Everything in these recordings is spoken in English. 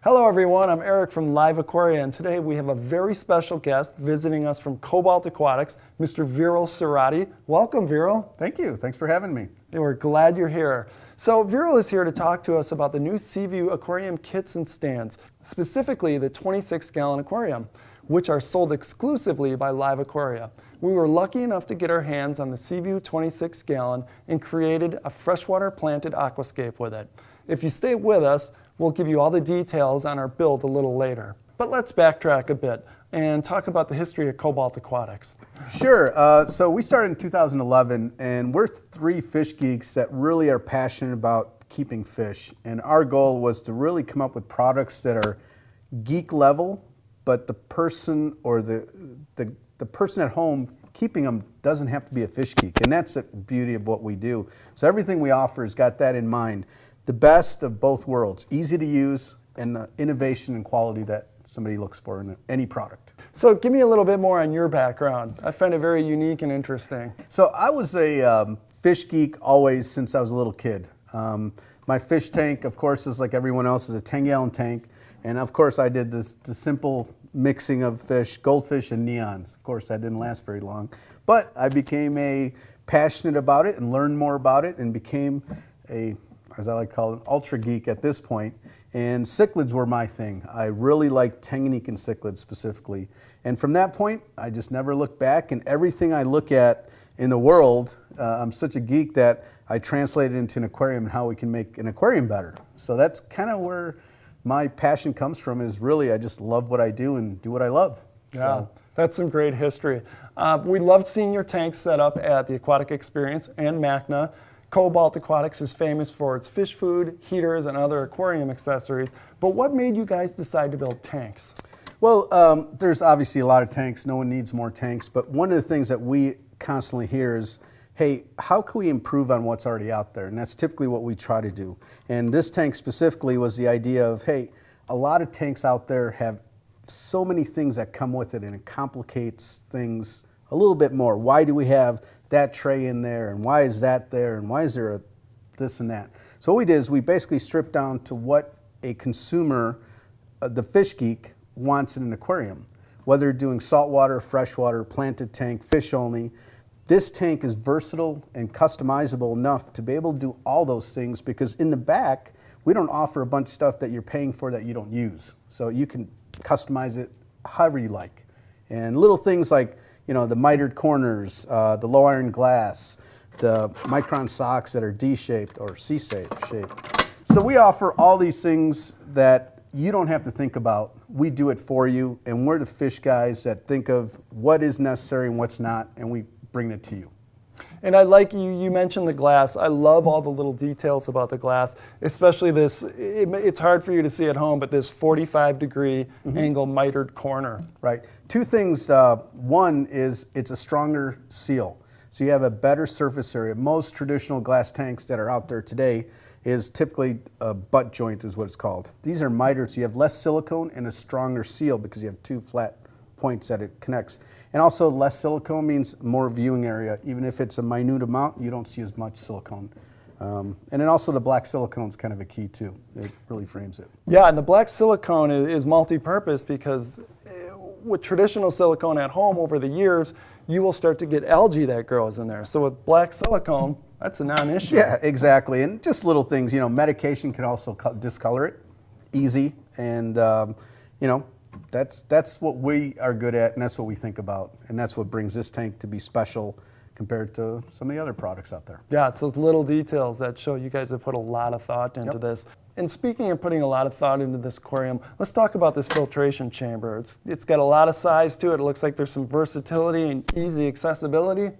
Hello everyone, I'm Eric from LiveAquaria, and today we have a very special guest visiting us from Cobalt Aquatics, Mr. Viral Surati. Welcome, Viral. Thank you. Thanks for having me. We're glad you're here. So Viral is here to talk to us about the new C-Vue Aquarium Kits and Stands, specifically the 26-gallon aquarium, which are sold exclusively by LiveAquaria. We were lucky enough to get our hands on the C-Vue 26-gallon and created a freshwater planted aquascape with it. If you stay with us, we'll give you all the details on our build a little later. But let's backtrack a bit and talk about the history of Cobalt Aquatics. Sure. So we started in 2011, and we're three fish geeks that really are passionate about keeping fish. And our goal was to really come up with products that are geek level, but the person or the person at home keeping them doesn't have to be a fish geek. And that's the beauty of what we do. So everything we offer has got that in mind. The best of both worlds, easy to use, and the innovation and quality that somebody looks for in any product. So give me a little bit more on your background. I find it very unique and interesting. So I was a fish geek always since I was a little kid. My fish tank, of course, is like everyone else, is a 10-gallon tank. And of course I did the simple mixing of fish, goldfish and neons. Of course that didn't last very long. But I became passionate about it and learned more about it and became as I like to call it, an ultra geek at this point. And cichlids were my thing. I really liked Tanganyikan cichlids specifically. And from that point, I just never looked back. And everything I look at in the world, I'm such a geek that I translate it into an aquarium and how we can make an aquarium better. So that's kind of where my passion comes from, is really I just love what I do and do what I love. Yeah, So that's some great history. We loved seeing your tanks set up at the Aquatic Experience and MACNA. Cobalt Aquatics is famous for its fish food, heaters, and other aquarium accessories. But what made you guys decide to build tanks? Well, there's obviously a lot of tanks. No one needs more tanks. But one of the things that we constantly hear is, hey, how can we improve on what's already out there? And that's typically what we try to do. And this tank specifically was the idea of, hey, a lot of tanks out there have so many things that come with it, and it complicates things a little bit more. Why do we have that tray in there, and why is that there, and why is there this and that? So what we did is we basically stripped down to what a consumer, the fish geek, wants in an aquarium. Whether doing saltwater, freshwater, planted tank, fish only, this tank is versatile and customizable enough to be able to do all those things, because in the back, we don't offer a bunch of stuff that you're paying for that you don't use. So you can customize it however you like. And little things like, you know, the mitered corners, the low iron glass, the micron socks that are D-shaped or C-shaped. So we offer all these things that you don't have to think about. We do it for you, and we're the fish guys that think of what is necessary and what's not, and we bring it to you. And I like you mentioned the glass. I love all the little details about the glass, especially this, it's hard for you to see at home, but this 45-degree angle mitered corner. Right. Two things. One is it's a stronger seal. So you have a better surface area. Most traditional glass tanks that are out there today is typically a butt joint is what it's called. These are mitered, so you have less silicone and a stronger seal because you have two flat points that it connects. And also less silicone means more viewing area. Even if it's a minute amount, you don't see as much silicone. And then also the black silicone is kind of a key too. It really frames it. Yeah, and the black silicone is multi-purpose, because with traditional silicone at home over the years, you will start to get algae that grows in there. So with black silicone, that's a non-issue. Yeah, exactly. And just little things, you know, medication can also discolor it, easy. And, you know, that's what we are good at, and that's what we think about, and that's what brings this tank to be special compared to some of the other products out there. Yeah, it's those little details that show you guys have put a lot of thought into this. And speaking of putting a lot of thought into this aquarium, let's talk about this filtration chamber. It's got a lot of size to it. It looks like there's some versatility and easy accessibility.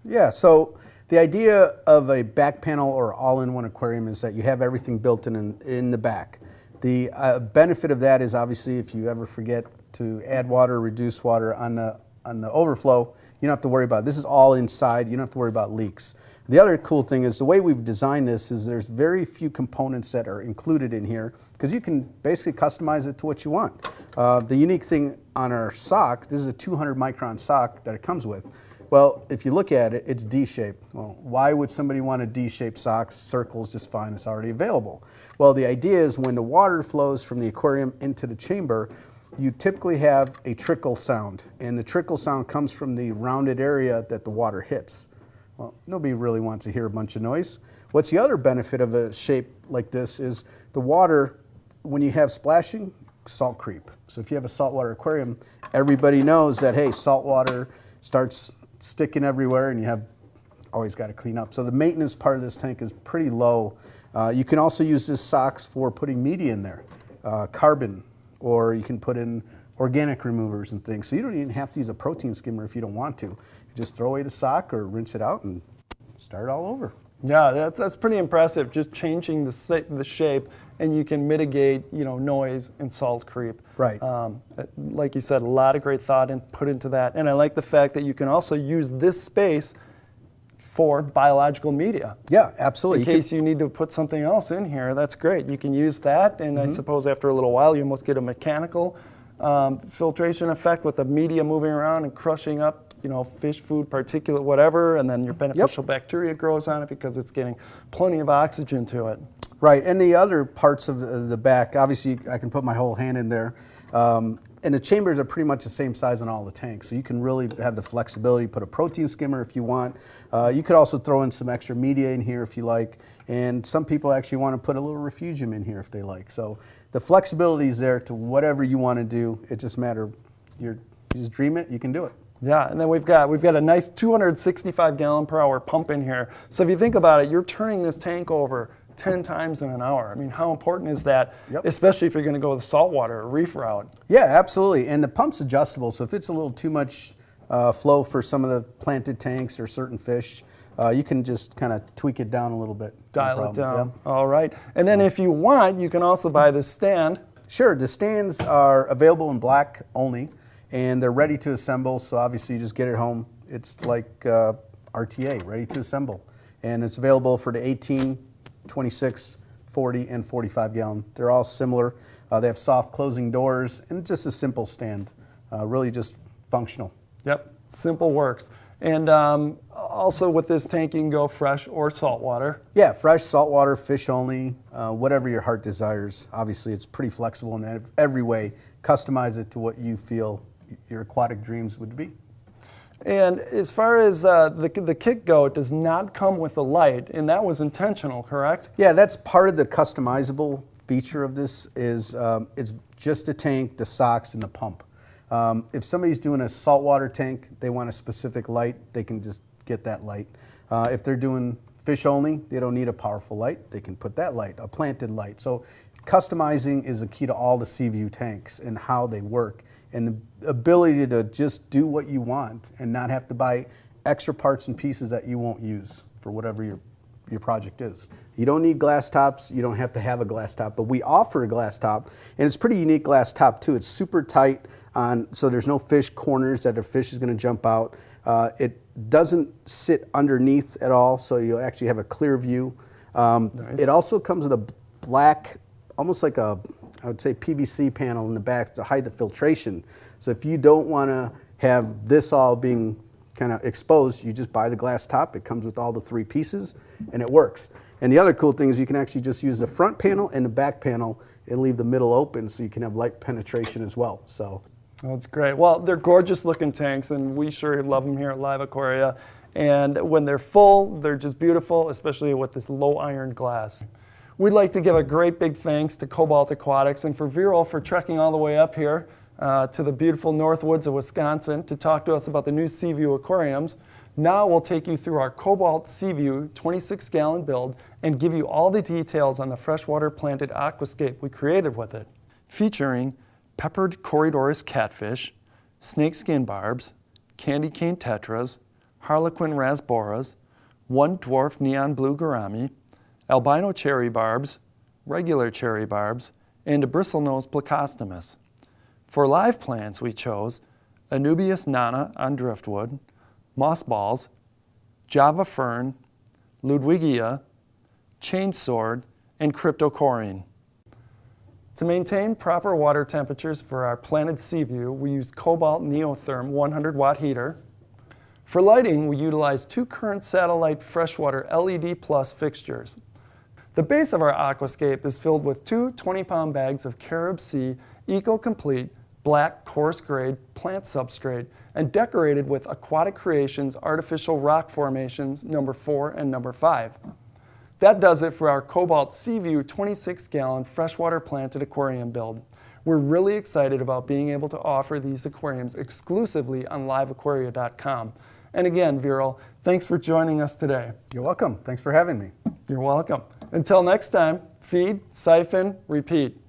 Yeah, so the idea of a back panel or all-in-one aquarium is that you have everything built in the back. The benefit of that is obviously if you ever forget to add water, reduce water on the overflow, you don't have to worry about it. This is all inside. You don't have to worry about leaks. The other cool thing is the way we've designed this is there's very few components that are included in here, because you can basically customize it to what you want. The unique thing on our sock, this is a 200 micron sock that it comes with. Well, if you look at it, it's D-shaped. Well, why would somebody want a D-shaped socks? Circle's just fine, it's already available. Well, the idea is when the water flows from the aquarium into the chamber, you typically have a trickle sound, and the trickle sound comes from the rounded area that the water hits. Well, nobody really wants to hear a bunch of noise. What's the other benefit of a shape like this is the water, when you have splashing, salt creep. So if you have a saltwater aquarium, everybody knows that, hey, salt water starts sticking everywhere and you have always got to clean up. So the maintenance part of this tank is pretty low. You can also use this socks for putting media in there, carbon, or you can put in organic removers and things. So you don't even have to use a protein skimmer if you don't want to. You just throw away the sock or rinse it out and start all over. Yeah, that's pretty impressive. Just changing the shape, and you can mitigate, noise and salt creep. Right. Like you said, a lot of great thought put into that, and I like the fact that you can also use this space for biological media. Yeah, absolutely. In case you need to put something else in here, that's great. You can use that, and I suppose after a little while, you almost get a mechanical filtration effect with the media moving around and crushing up fish food, particulate, whatever, and then your beneficial bacteria grows on it because it's getting plenty of oxygen to it. Right, and the other parts of the back, obviously I can put my whole hand in there, and the chambers are pretty much the same size on all the tanks, so you can really have the flexibility, put a protein skimmer if you want. You could also throw in some extra media in here if you like, and some people actually want to put a little refugium in here if they like. So the flexibility is there to whatever you want to do. It just matters, you just dream it, you can do it. Yeah, and then we've got a nice 265 gallon per hour pump in here. So if you think about it, you're turning this tank over 10 times in an hour. I mean, how important is that, especially if you're going to go with saltwater or reef route? Yeah, absolutely. And the pump's adjustable, so if it's a little too much flow for some of the planted tanks or certain fish, you can just kind of tweak it down a little bit. Dial it down. Yeah. All right. And then if you want, you can also buy this stand. Sure. The stands are available in black only, and they're ready to assemble, so obviously you just get it home. It's like RTA, ready to assemble. And it's available for the 18, 26, 40, and 45 gallon. They're all similar. They have soft closing doors, and just a simple stand. Really just functional. Yep, simple works. And also with this tank, you can go fresh or saltwater. Yeah, fresh, saltwater, fish only, whatever your heart desires. Obviously, it's pretty flexible in every way. Customize it to what you feel your aquatic dreams would be. And as far as the kit go, it does not come with a light, and that was intentional, correct? Yeah, that's part of the customizable feature of this is it's just a tank, the socks, and the pump. If somebody's doing a saltwater tank, they want a specific light, they can just get that light. If they're doing fish only, they don't need a powerful light, they can put that light, a planted light. So customizing is the key to all the C-Vue tanks and how they work. And the ability to just do what you want and not have to buy extra parts and pieces that you won't use for whatever your project is. You don't need glass tops, you don't have to have a glass top, but we offer a glass top, and it's a pretty unique glass top too. It's super tight so there's no fish corners that a fish is going to jump out. It doesn't sit underneath at all, so you'll actually have a clear view. Nice. It also comes with a black, almost like I would say PVC panel in the back to hide the filtration. So if you don't want to have this all being kind of exposed, you just buy the glass top. It comes with all the 3 pieces, and it works. And the other cool thing is you can actually just use the front panel and the back panel and leave the middle open so you can have light penetration as well. So. Oh, that's great. Well, they're gorgeous looking tanks, and we sure love them here at LiveAquaria. And when they're full, they're just beautiful, especially with this low iron glass. We'd like to give a great big thanks to Cobalt Aquatics and for Viral for trekking all the way up here to the beautiful north woods of Wisconsin to talk to us about the new C-Vue aquariums. Now we'll take you through our Cobalt C-Vue 26-gallon build and give you all the details on the freshwater planted aquascape we created with it, featuring peppered Corydoras catfish, snakeskin barbs, Candy Cane Tetras, Harlequin rasboras, one dwarf neon blue gourami, albino cherry barbs, regular cherry barbs, and a bristlenose plecostomus. For live plants, we chose Anubias nana on driftwood, moss balls, Java fern, Ludwigia, chainsword, and cryptocoryne. To maintain proper water temperatures for our planted C-Vue, we used Cobalt Neotherm 100-watt heater. For lighting, we utilize 2 current satellite freshwater LED plus fixtures. The base of our aquascape is filled with 2 20-pound bags of Carib Sea Eco-Complete black coarse grade plant substrate and decorated with Aquatic Creations artificial rock formations number 4 and number 5. That does it for our Cobalt C-Vue 26-gallon freshwater planted aquarium build. We're really excited about being able to offer these aquariums exclusively on LiveAquaria.com. And again, Viral, thanks for joining us today. You're welcome. Thanks for having me. You're welcome. Until next time, feed, siphon, repeat.